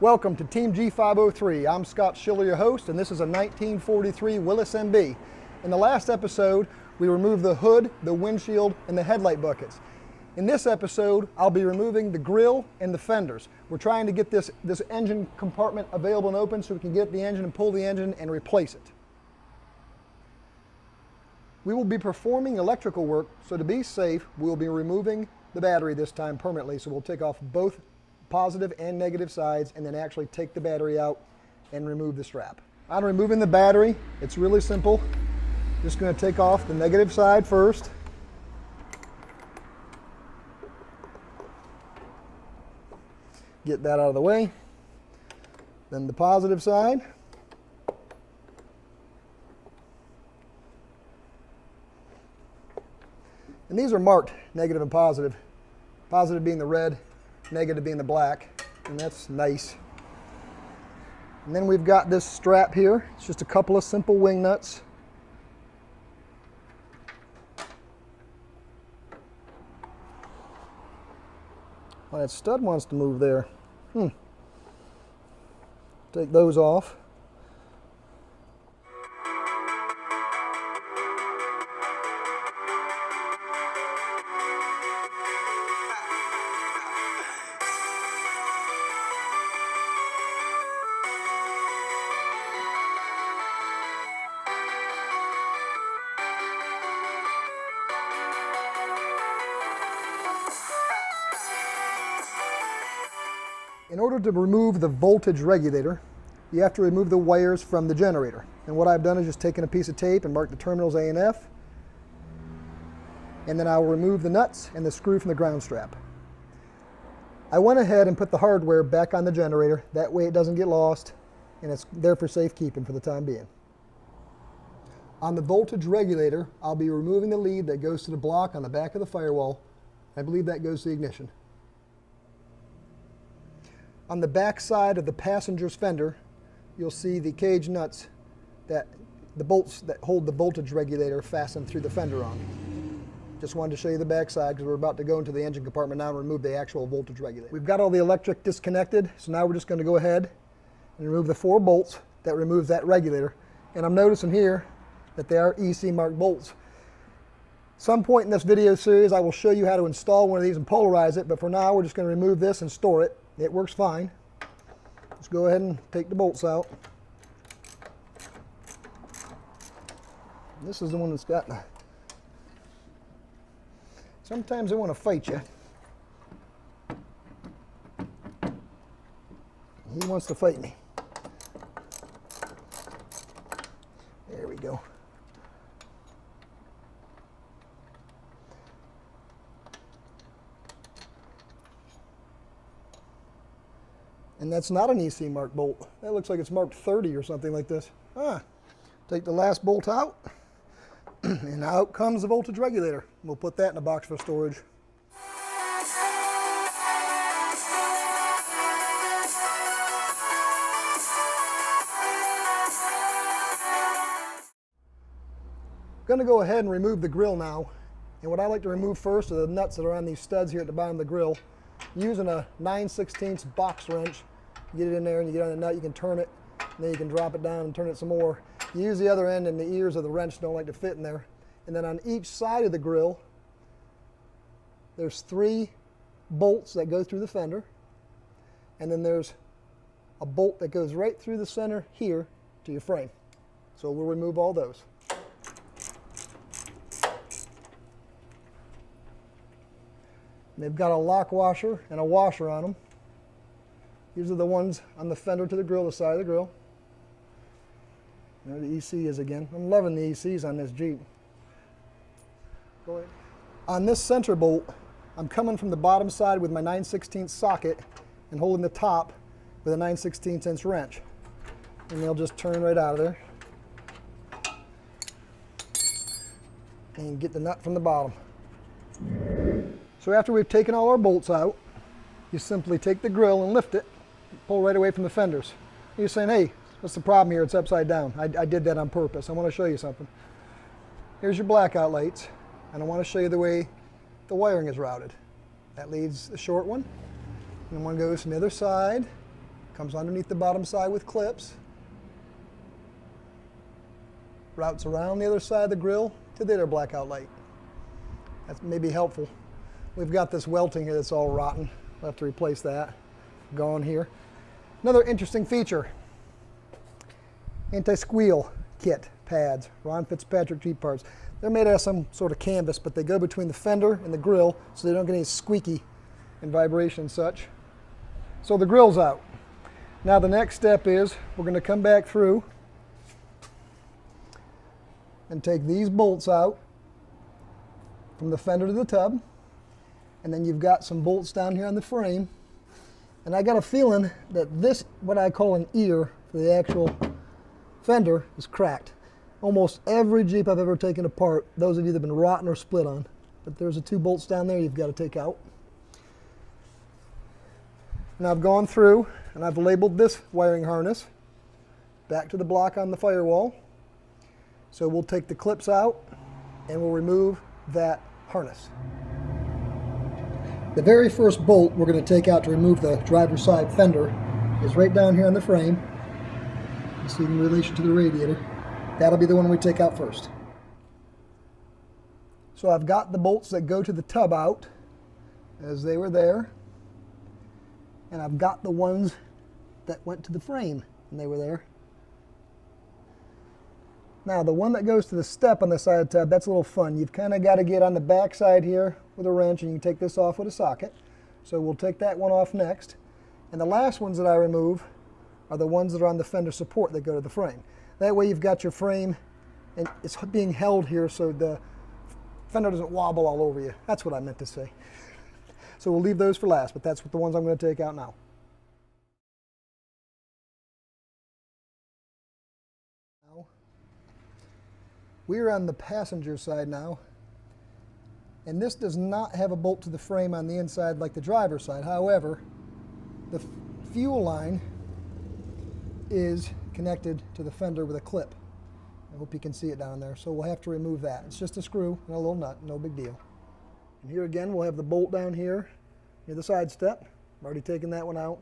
Welcome to Team G503. I'm Scott Schiller, your host, and this is a 1943 Willys MB. In the last episode, we removed the hood, the windshield, and the headlight buckets. In this episode, I'll be removing the grille and the fenders. We're trying to get this engine compartment available and open so we can get the engine and pull the engine and replace it. We will be performing electrical work, so to be safe, we'll be removing the battery this time permanently. So we'll take off both positive and negative sides and then actually take the battery out and remove the strap. On removing the battery, it's really simple. Just going to take off the negative side first. Get that out of the way. Then the positive side. And these are marked negative and positive. Positive being the red, negative being the black, and that's nice. And then we've got this strap here. It's just a couple of simple wing nuts. Well, that stud wants to move there. Take those off. In order to remove the voltage regulator, you have to remove the wires from the generator. And what I've done is just taken a piece of tape and marked the terminals A and F. And then I will remove the nuts and the screw from the ground strap. I went ahead and put the hardware back on the generator. That way it doesn't get lost and it's there for safekeeping for the time being. On the voltage regulator, I'll be removing the lead that goes to the block on the back of the firewall. I believe that goes to the ignition. On the back side of the passenger's fender, you'll see the cage nuts that the bolts that hold the voltage regulator fastened through the fender on. Just wanted to show you the back side because we're about to go into the engine compartment now and remove the actual voltage regulator. We've got all the electric disconnected, so now we're just going to go ahead and remove the 4 bolts that removes that regulator. And I'm noticing here that they are EC marked bolts. Some point in this video series I will show you how to install one of these and polarize it, but for now we're just going to remove this and store it. It works fine. Let's go ahead and take the bolts out. This is the one that's got the... Sometimes they want to fight you. He wants to fight me. There we go. And that's not an EC marked bolt. That looks like it's marked 30 or something like this. Take the last bolt out, and out comes the voltage regulator. We'll put that in a box for storage. I'm going to go ahead and remove the grille now. And what I like to remove first are the nuts that are on these studs here at the bottom of the grille. Using a 9/16 box wrench, you get it in there and you get on the nut, you can turn it, and then you can drop it down and turn it some more. You use the other end and the ears of the wrench don't like to fit in there. And then on each side of the grille, there's 3 bolts that go through the fender. And then there's a bolt that goes right through the center here to your frame. So we'll remove all those. They've got a lock washer and a washer on them. These are the ones on the fender to the grille, the side of the grille. There the EC is again. I'm loving the ECs on this Jeep. Go ahead. On this center bolt, I'm coming from the bottom side with my 9/16 socket and holding the top with a 9/16 wrench. And they'll just turn right out of there. And get the nut from the bottom. So after we've taken all our bolts out, you simply take the grille and lift it, pull right away from the fenders. You're saying, hey, what's the problem here? It's upside down. I did that on purpose. I want to show you something. Here's your blackout lights, and I want to show you the way the wiring is routed. That leads the short one, and one goes from the other side, Comes underneath the bottom side with clips. Routes around the other side of the grill to the other blackout light. That may be helpful. We've got this welting here that's all rotten. We'll have to replace that. Gone here. Another interesting feature. Anti-squeal kit pads, Ron Fitzpatrick Jeep parts. They're made out of some sort of canvas, but they go between the fender and the grill so they don't get any squeaky and vibration and such. So the grill's out. Now the next step is we're going to come back through and take these bolts out from the fender to the tub. And then you've got some bolts down here on the frame. And I got a feeling that this, what I call an ear for the actual fender, is cracked. Almost every Jeep I've ever taken apart, those have either been rotten or split on. But there's the 2 bolts down there you've got to take out. And I've gone through and I've labeled this wiring harness back to the block on the firewall. So we'll take the clips out and we'll remove that harness. The very first bolt we're going to take out to remove the driver's side fender is right down here on the frame. You see in relation to the radiator. That'll be the one we take out first. So I've got the bolts that go to the tub out as they were there. And I've got the ones that went to the frame and they were there. Now the one that goes to the step on the side of the tub, that's a little fun. You've kind of got to get on the back side here with a wrench, and you can take this off with a socket. So we'll take that one off next. And the last ones that I remove are the ones that are on the fender support that go to the frame. That way you've got your frame and it's being held here so the fender doesn't wobble all over you. That's what I meant to say. So we'll leave those for last, but that's what the ones I'm going to take out now. We're on the passenger side now, and this does not have a bolt to the frame on the inside like the driver's side. However, the fuel line is connected to the fender with a clip. I hope you can see it down there. So we'll have to remove that. It's just a screw and a little nut, no big deal. And here again, we'll have the bolt down here near the side step. I've already taken that one out.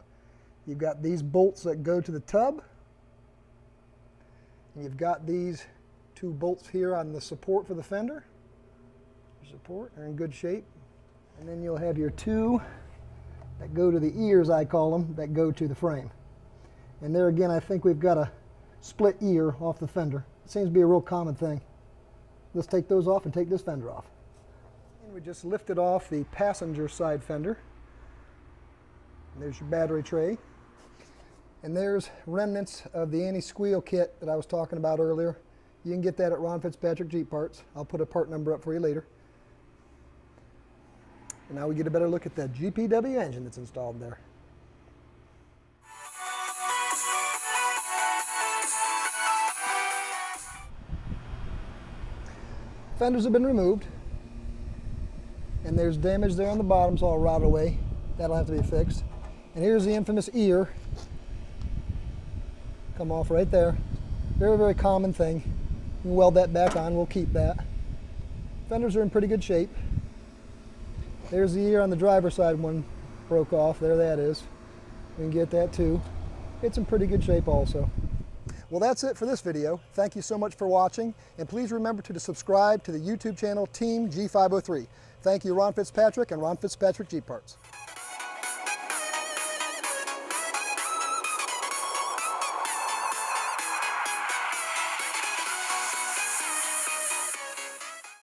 You've got these bolts that go to the tub, and you've got these 2 bolts here on the support for the fender. Support are in good shape. And then you'll have your 2 that go to the ears, I call them, that go to the frame. And there again, I think we've got a split ear off the fender. It seems to be a real common thing. Let's take those off and take this fender off. And we just lifted off the passenger side fender. And there's your battery tray. And there's remnants of the anti-squeal kit that I was talking about earlier. You can get that at Ron Fitzpatrick Jeep Parts. I'll put a part number up for you later. And now we get a better look at the GPW engine that's installed there. Fenders have been removed. And there's damage there on the bottom, it's all rotted away. That'll have to be fixed. And here's the infamous ear. Come off right there. Very, very common thing. You can weld that back on, we'll keep that. Fenders are in pretty good shape. There's the ear on the driver's side, one broke off, there that is. We can get that too. It's in pretty good shape also. Well, that's it for this video. Thank you so much for watching, and please remember to subscribe to the YouTube channel Team G503. Thank you, Ron Fitzpatrick and Ron Fitzpatrick Jeep Parts.